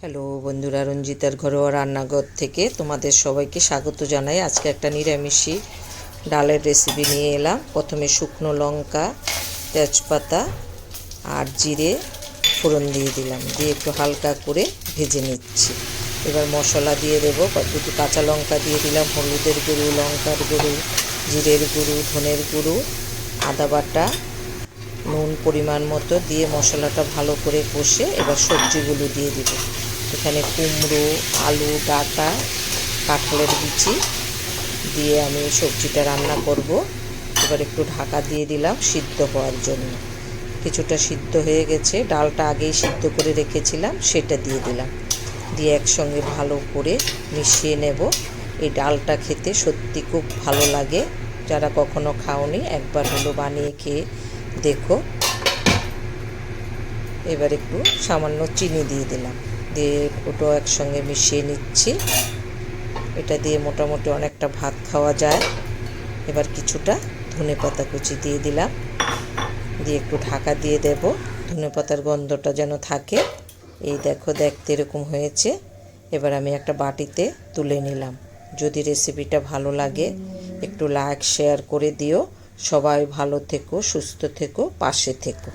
Hello বন্ধুরা, রঞ্জিতার ঘরোয়া রান্নাঘর থেকে তোমাদের সবাইকে স্বাগত জানাই। আজকে একটা নিরামিষি ডালের রেসিপি নিয়ে এলাম। প্রথমে শুকনো লঙ্কা, তেজপাতা আর জিরে ফোড়ন দিয়ে দিলাম, দিয়ে একটু হালকা করে ভেজে নিচ্ছি। এবার মশলা দিয়ে দেবো। দুটো কাঁচা লঙ্কা দিয়ে দিলাম, হলুদের গুঁড়ো, লঙ্কার গুঁড়ো, জিরের গুঁড়ো, ধনের গুঁড়ো, আদা বাটা, নুন পরিমাণ মতো দিয়ে মশলাটা ভালো করে কষে এবার সবজিগুলো দিয়ে দিব। এখানে কুমড়ো, আলু, ডাঁটা, কাঁঠালের বিচি দিয়ে আমি সবজিটা রান্না করব। এবার একটু ঢাকা দিয়ে দিলাম সিদ্ধ হওয়ার জন্য। কিছুটা সিদ্ধ হয়ে গেছে, ডালটা আগেই সিদ্ধ করে রেখেছিলাম, সেটা দিয়ে দিলাম। দিয়ে একসঙ্গে ভালো করে মিশিয়ে নেব। এই ডালটা খেতে সত্যি খুব ভালো লাগে। যারা কখনো খাওনি একবার হলো বানিয়ে খেয়ে দেখো। এবার একটু সামান্য চিনি দিয়ে দিলাম, দিয়ে ওটাও একসঙ্গে মিশিয়ে নিচ্ছি। এটা দিয়ে মোটামুটি অনেকটা ভাত খাওয়া যায়। এবার কিছুটা ধনেপাতা কুচি দিয়ে দিলাম, দিয়ে একটু ঢাকা দিয়ে দেব, ধনেপাতার গন্ধটা যেন থাকে। এই দেখো, দেখতে এরকম হয়েছে। এবার আমি একটা বাটিতে তুলে নিলাম। যদি রেসিপিটা ভালো লাগে একটু লাইক শেয়ার করে দিও। সবাই ভালো থেকো, সুস্থ থেকো, পাশে থেকো।